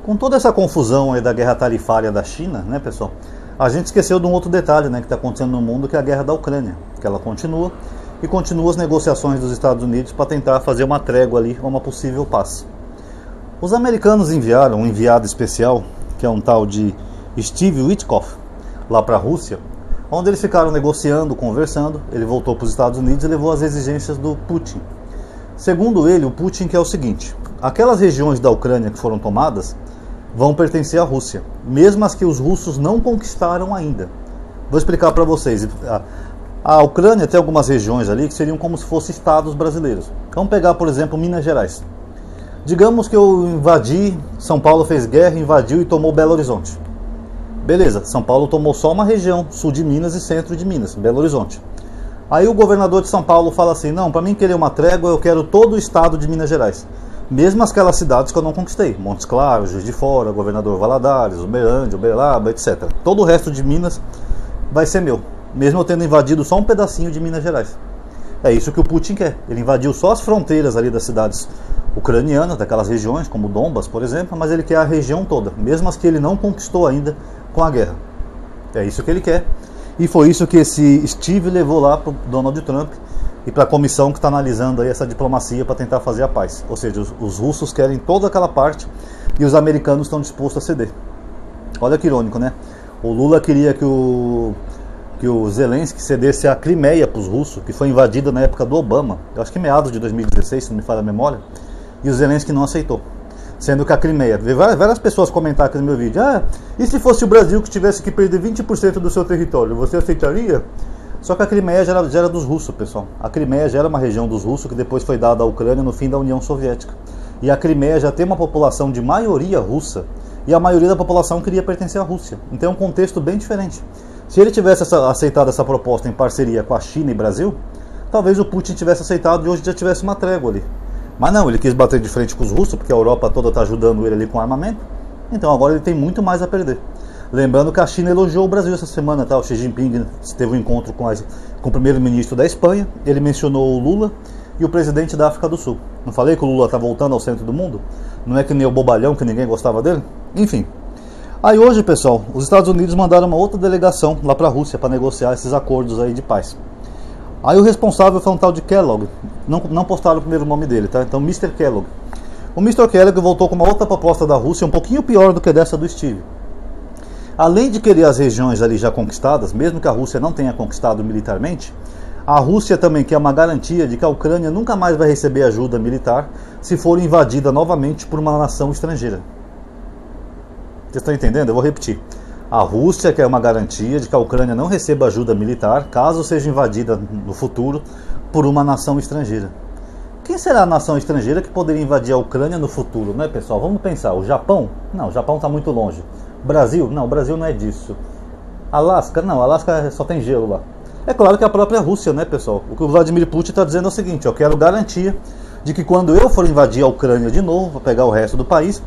Com toda essa confusão aí da guerra tarifária da China, né, pessoal, a gente esqueceu de um outro detalhe, né, que está acontecendo no mundo, que é a guerra da Ucrânia, que ela continua, e continua as negociações dos Estados Unidos para tentar fazer uma trégua ali, uma possível paz. Os americanos enviaram um enviado especial, que é um tal de Steve Witkoff, lá para a Rússia, onde eles ficaram negociando, conversando. Ele voltou para os Estados Unidos e levou as exigências do Putin. Segundo ele, o Putin quer o seguinte: aquelas regiões da Ucrânia que foram tomadas vão pertencer à Rússia, mesmo as que os russos não conquistaram ainda. Vou explicar para vocês. A Ucrânia tem algumas regiões ali que seriam como se fossem estados brasileiros. Vamos pegar, por exemplo, Minas Gerais. Digamos que eu invadi, São Paulo fez guerra, invadiu e tomou Belo Horizonte. Beleza, São Paulo tomou só uma região, sul de Minas e centro de Minas, Belo Horizonte. Aí o governador de São Paulo fala assim: não, para mim querer uma trégua eu quero todo o estado de Minas Gerais. Mesmo aquelas cidades que eu não conquistei, Montes Claros, Juiz de Fora, Governador Valadares, Uberlândia, Uberaba, etc. Todo o resto de Minas vai ser meu, mesmo eu tendo invadido só um pedacinho de Minas Gerais. É isso que o Putin quer. Ele invadiu só as fronteiras ali das cidades ucranianas, daquelas regiões como Donbas, por exemplo, mas ele quer a região toda, mesmo as que ele não conquistou ainda com a guerra. É isso que ele quer. E foi isso que esse Steve levou lá para o Donald Trump e para a comissão que está analisando aí essa diplomacia para tentar fazer a paz. Ou seja, os russos querem toda aquela parte e os americanos estão dispostos a ceder. Olha que irônico, né? O Lula queria que o Zelensky cedesse a Crimeia para os russos, que foi invadida na época do Obama, eu acho que meados de 2016, se não me falha a memória, e o Zelensky não aceitou. Sendo que a Crimeia, várias pessoas comentaram aqui no meu vídeo: e se fosse o Brasil que tivesse que perder 20% do seu território, você aceitaria? Só que a Crimeia já era dos russos, pessoal. A Crimeia já era uma região dos russos que depois foi dada à Ucrânia no fim da União Soviética. E a Crimeia já tem uma população de maioria russa, e a maioria da população queria pertencer à Rússia. Então é um contexto bem diferente. Se ele tivesse aceitado essa proposta em parceria com a China e Brasil, talvez o Putin tivesse aceitado e hoje já tivesse uma trégua ali. Mas não, ele quis bater de frente com os russos, porque a Europa toda está ajudando ele ali com armamento. Então agora ele tem muito mais a perder. Lembrando que a China elogiou o Brasil essa semana, tá? O Xi Jinping teve um encontro com o primeiro-ministro da Espanha. Ele mencionou o Lula e o presidente da África do Sul. Não falei que o Lula está voltando ao centro do mundo? Não é que nem o bobalhão, que ninguém gostava dele? Enfim. Aí hoje, pessoal, os Estados Unidos mandaram uma outra delegação lá para a Rússia para negociar esses acordos aí de paz. Aí o responsável foi um tal de Kellogg. Não postaram o primeiro nome dele, tá? Então, Mr. Kellogg. O Mr. Kellogg voltou com uma outra proposta da Rússia, um pouquinho pior do que dessa do Steve. Além de querer as regiões ali já conquistadas, mesmo que a Rússia não tenha conquistado militarmente, a Rússia também quer uma garantia de que a Ucrânia nunca mais vai receber ajuda militar se for invadida novamente por uma nação estrangeira. Vocês estão entendendo? Eu vou repetir. A Rússia quer uma garantia de que a Ucrânia não receba ajuda militar caso seja invadida no futuro por uma nação estrangeira. Quem será a nação estrangeira que poderia invadir a Ucrânia no futuro, né, pessoal? Vamos pensar. O Japão? Não, o Japão está muito longe. Brasil? Não, o Brasil não é disso. Alasca? Não, Alasca só tem gelo lá. É claro que a própria Rússia, né, pessoal? O que o Vladimir Putin está dizendo é o seguinte: eu quero garantia de que quando eu for invadir a Ucrânia de novo, para pegar o resto do país,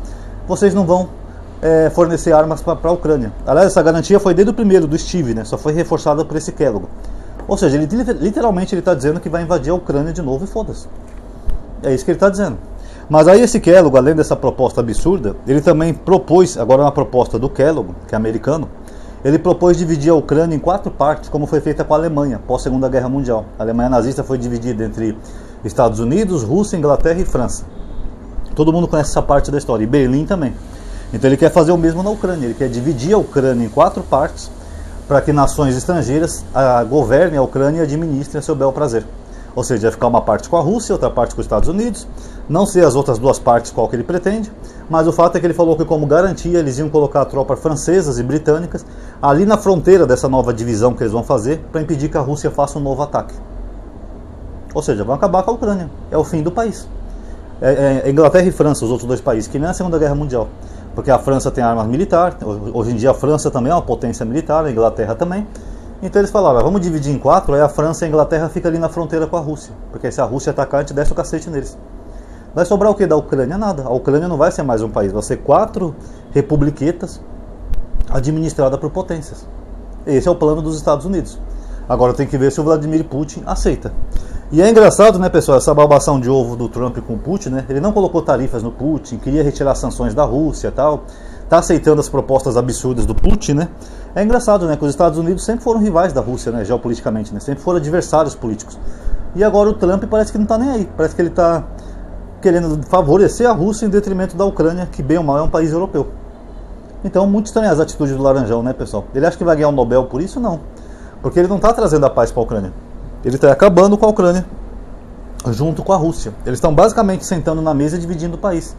vocês não vão fornecer armas para a Ucrânia. Aliás, essa garantia foi desde o primeiro, do Steve, né? Só foi reforçada por esse Kellogg. Ou seja, ele literalmente está dizendo que vai invadir a Ucrânia de novo e foda-se. É isso que ele está dizendo. Mas aí esse Kellogg, além dessa proposta absurda, ele também propôs, agora uma proposta do Kellogg, que é americano, ele propôs dividir a Ucrânia em 4 partes, como foi feita com a Alemanha, pós-Segunda Guerra Mundial. A Alemanha nazista foi dividida entre Estados Unidos, Rússia, Inglaterra e França. Todo mundo conhece essa parte da história, e Berlim também. Então ele quer fazer o mesmo na Ucrânia, ele quer dividir a Ucrânia em 4 partes, para que nações estrangeiras governem a Ucrânia e administrem a seu bel prazer. Ou seja, vai ficar uma parte com a Rússia, outra parte com os Estados Unidos, não sei as outras 2 partes qual que ele pretende, mas o fato é que ele falou que como garantia eles iam colocar tropas francesas e britânicas ali na fronteira dessa nova divisão que eles vão fazer, para impedir que a Rússia faça um novo ataque. Ou seja, vão acabar com a Ucrânia, é o fim do país. Inglaterra e França, os outros 2 países, que nem a Segunda Guerra Mundial. Porque a França tem armas militares, hoje em dia a França também é uma potência militar, a Inglaterra também. Então eles falaram: vamos dividir em 4, aí a França e a Inglaterra ficam ali na fronteira com a Rússia. Porque se a Rússia atacar, a gente desce o cacete neles. Vai sobrar o que da Ucrânia? Nada. A Ucrânia não vai ser mais um país, vai ser 4 republiquetas administradas por potências. Esse é o plano dos Estados Unidos. Agora tem que ver se o Vladimir Putin aceita. E é engraçado, né, pessoal, essa babação de ovo do Trump com o Putin, né? Ele não colocou tarifas no Putin, queria retirar sanções da Rússia e tal, tá aceitando as propostas absurdas do Putin, né? É engraçado, né, que os Estados Unidos sempre foram rivais da Rússia, né, geopoliticamente, né? Sempre foram adversários políticos. E agora o Trump parece que não tá nem aí, parece que ele tá querendo favorecer a Rússia em detrimento da Ucrânia, que bem ou mal é um país europeu. Então, muito estranhas as atitudes do Laranjão, né, pessoal? Ele acha que vai ganhar o Nobel por isso? Não. Porque ele não está trazendo a paz para a Ucrânia. Ele está acabando com a Ucrânia, junto com a Rússia. Eles estão basicamente sentando na mesa e dividindo o país.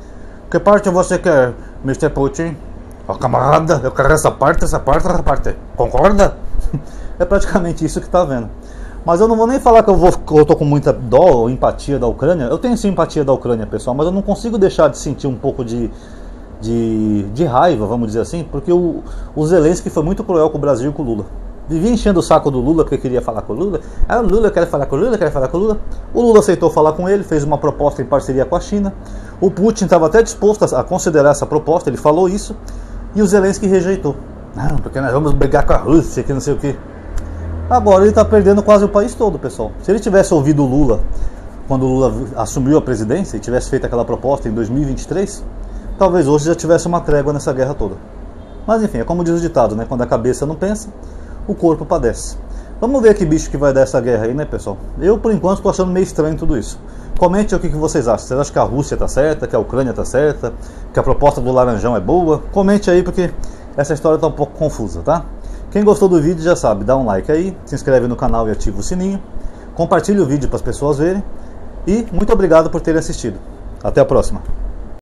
Que parte você quer, Mr. Putin? Oh, camarada, eu quero essa parte, essa parte, essa parte. Concorda? É praticamente isso que está vendo. Mas eu não vou nem falar que eu tô com muita dó ou empatia da Ucrânia. Eu tenho sim empatia da Ucrânia, pessoal, mas eu não consigo deixar de sentir um pouco de raiva, vamos dizer assim, porque o Zelensky foi muito cruel com o Brasil e com o Lula. Vivia enchendo o saco do Lula porque queria falar com o Lula. Ah, o Lula quer falar com o Lula, quer falar com o Lula. O Lula aceitou falar com ele, fez uma proposta em parceria com a China. O Putin estava até disposto a considerar essa proposta, ele falou isso, e o Zelensky rejeitou. Não, porque nós vamos brigar com a Rússia, que não sei o que. Agora ele está perdendo quase o país todo, pessoal. Se ele tivesse ouvido o Lula quando o Lula assumiu a presidência e tivesse feito aquela proposta em 2023, talvez hoje já tivesse uma trégua nessa guerra toda. Mas enfim, é como diz o ditado, né? Quando a cabeça não pensa, o corpo padece. Vamos ver que bicho que vai dar essa guerra aí, né, pessoal? Eu, por enquanto, estou achando meio estranho tudo isso. Comente o que vocês acham. Vocês acham que a Rússia está certa, que a Ucrânia está certa, que a proposta do Laranjão é boa? Comente aí, porque essa história está um pouco confusa, tá? Quem gostou do vídeo já sabe, dá um like aí, se inscreve no canal e ativa o sininho, compartilhe o vídeo para as pessoas verem e muito obrigado por terem assistido. Até a próxima!